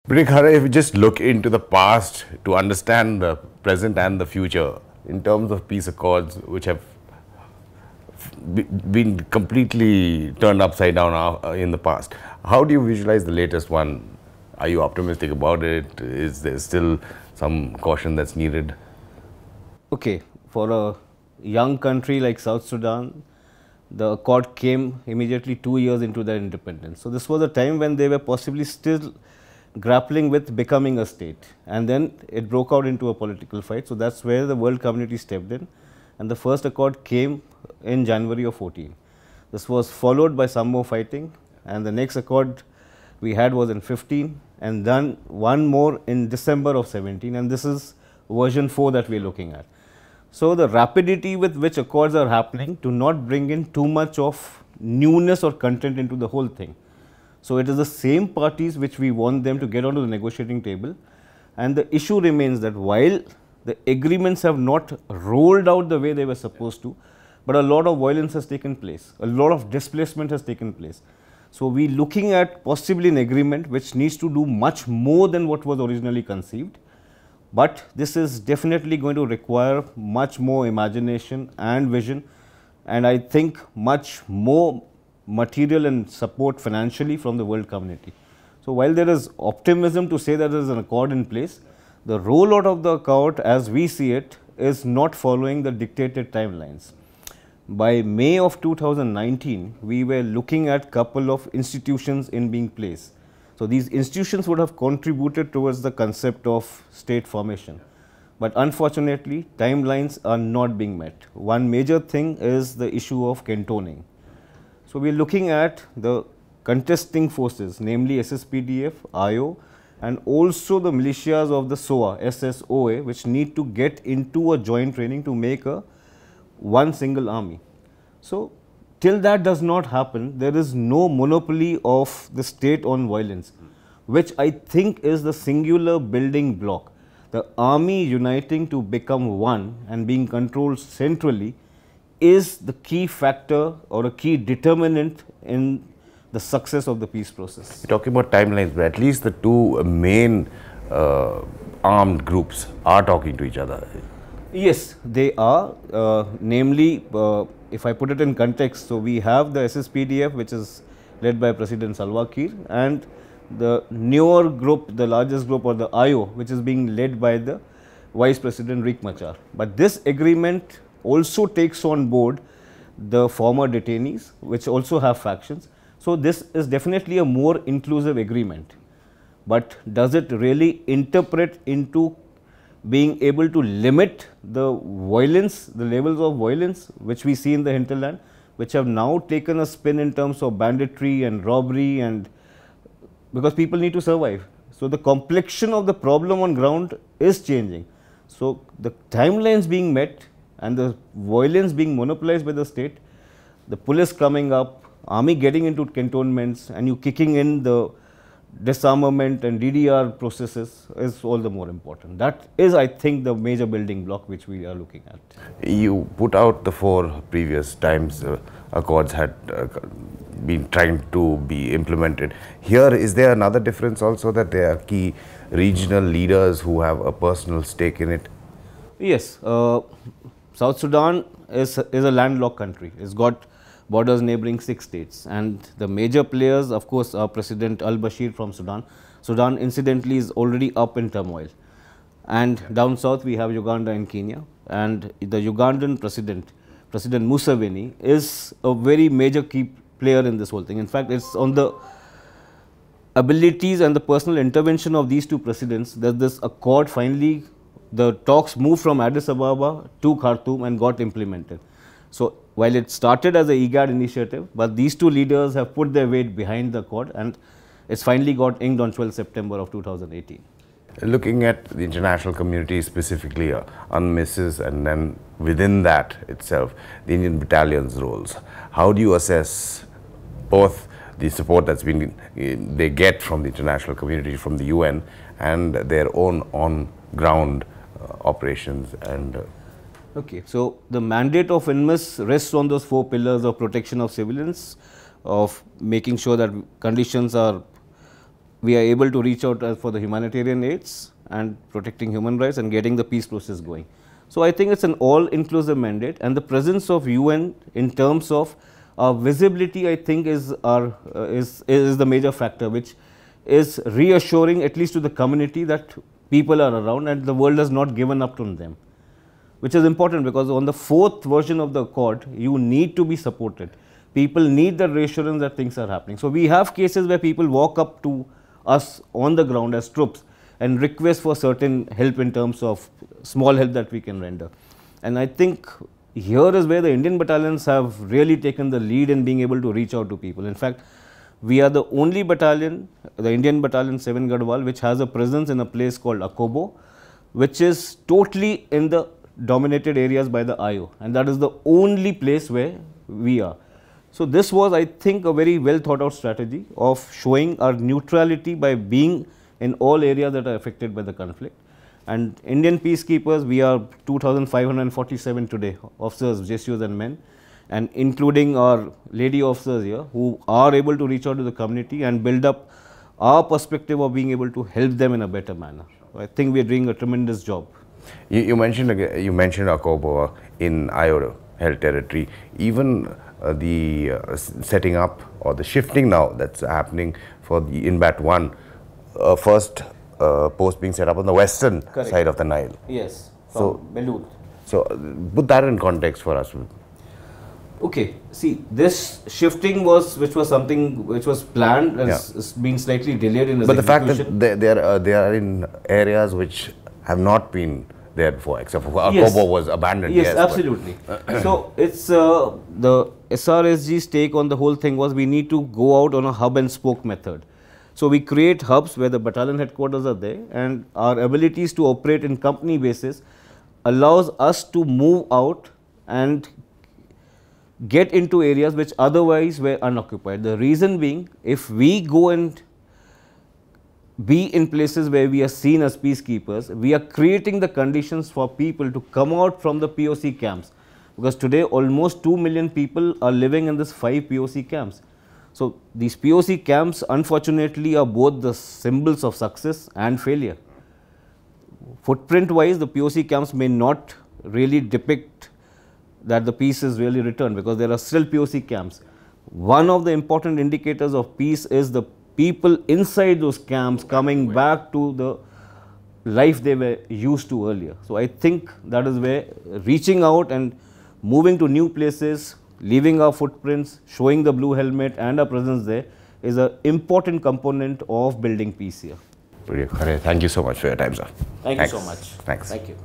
Brigadier Khare, if we just look into the past to understand the present and the future in terms of peace accords which have been completely turned upside down in the past, how do you visualize the latest one? Are you optimistic about it? Is there still some caution that's needed? Okay, for a young country like South Sudan, the accord came immediately 2 years into their independence. So, this was a time when they were possibly still grappling with becoming a state, and then it broke out into a political fight. So, that is where the world community stepped in, and the first accord came in January of 14. This was followed by some more fighting, and the next accord we had was in 15, and then one more in December of 17, and this is version 4 that we are looking at. So, the rapidity with which accords are happening do not bring in too much of newness or content into the whole thing. So, it is the same parties which we want them to get onto the negotiating table, and the issue remains that while the agreements have not rolled out the way they were supposed to, but a lot of violence has taken place, a lot of displacement has taken place. So, we are looking at possibly an agreement which needs to do much more than what was originally conceived, but this is definitely going to require much more imagination and vision, and I think much more material and support financially from the world community. So, while there is optimism to say that there is an accord in place, the rollout of the accord as we see it is not following the dictated timelines. By May of 2019, we were looking at couple of institutions in being placed. So, these institutions would have contributed towards the concept of state formation, but unfortunately timelines are not being met. One major thing is the issue of cantonning. So, we are looking at the contesting forces, namely SSPDF, IO, and also the militias of the SOA, SSOA, which need to get into a joint training to make a one single army. So, till that does not happen, there is no monopoly of the state on violence, which I think is the singular building block. The army uniting to become one and being controlled centrally is the key factor or a key determinant in the success of the peace process. You're talking about timelines, but at least the two main armed groups are talking to each other. Yes, they are, namely, if I put it in context, so we have the SSPDF, which is led by President Salva Kiir, and the newer group, the largest group, or the IO, which is being led by the Vice President Riek Machar. But this agreement also takes on board the former detainees, which also have factions. So, this is definitely a more inclusive agreement, but does it really interpret into being able to limit the violence, the levels of violence which we see in the hinterland, which have now taken a spin in terms of banditry and robbery, and because people need to survive. So, the complexion of the problem on ground is changing. So, the timelines being met and the violence being monopolized by the state, the police coming up, army getting into cantonments, and you kicking in the disarmament and DDR processes is all the more important. That is, I think, the major building block which we are looking at. You put out the 4 previous times accords had been trying to be implemented. Here, is there another difference also, that there are key regional leaders who have a personal stake in it? Yes, South Sudan is a landlocked country. It's got borders neighboring 6 states, and the major players, of course, are President al-Bashir from Sudan. Sudan incidentally is already up in turmoil, and down south we have Uganda and Kenya, and the Ugandan President Museveni is a very major key player in this whole thing. In fact, it's on the abilities and the personal intervention of these two presidents that this accord finally, the talks moved from Addis Ababa to Khartoum and got implemented. So, while it started as a IGAD initiative, but these two leaders have put their weight behind the accord, and it's finally got inked on 12 September of 2018. Looking at the international community, specifically UNMISS, and then within that itself, the Indian battalion's roles, how do you assess both the support that's been they get from the international community, from the UN, and their own on-ground operations and Okay, so the mandate of UNMISS rests on those 4 pillars of protection of civilians, of making sure that conditions are we are able to reach out for the humanitarian aids and protecting human rights and getting the peace process going. So I think it's an all-inclusive mandate, and the presence of UN in terms of visibility, I think, is the major factor, which is reassuring at least to the community that people are around and the world has not given up on them, which is important because on the 4th version of the accord, you need to be supported. People need the reassurance that things are happening. So we have cases where people walk up to us on the ground as troops and request for certain help in terms of small help that we can render. And I think here is where the Indian battalions have really taken the lead in being able to reach out to people. In fact, we are the only battalion, the Indian Battalion 7 Garhwal, which has a presence in a place called Akobo, which is totally in the dominated areas by the IO, and that is the only place where we are. So this was, I think, a very well thought out strategy of showing our neutrality by being in all areas that are affected by the conflict. And Indian peacekeepers, we are 2,547 today, officers, JCOs and men, and including our lady officers here who are able to reach out to the community and build up our perspective of being able to help them in a better manner. So I think we are doing a tremendous job. You mentioned Akobo in IO held territory. Even the setting up or the shifting now that's happening for the INDBATT I, first post being set up on the western side of the Nile. Yes, from Belut. So put that in context for us. Okay, see, this shifting which was something which was planned, has been slightly delayed in But the fact that they are in areas which have not been there before, except for Akobo was abandoned. Yes, absolutely. So it's the SRSG's take on the whole thing was we need to go out on a hub and spoke method. So we create hubs where the battalion headquarters are there, and our abilities to operate in company basis allows us to move out and get into areas which otherwise were unoccupied. The reason being, if we go and be in places where we are seen as peacekeepers, we are creating the conditions for people to come out from the POC camps, because today almost 2 million people are living in these 5 POC camps. So these POC camps unfortunately are both the symbols of success and failure. Footprint wise, the POC camps may not really depict that the peace is really returned, because there are still POC camps. One of the important indicators of peace is the people inside those camps coming back to the life they were used to earlier. So I think that is where reaching out and moving to new places, leaving our footprints, showing the blue helmet and our presence there is an important component of building peace here. Brigadier Khare, thank you so much for your time, sir. Thank you so much. Thanks. Thank you.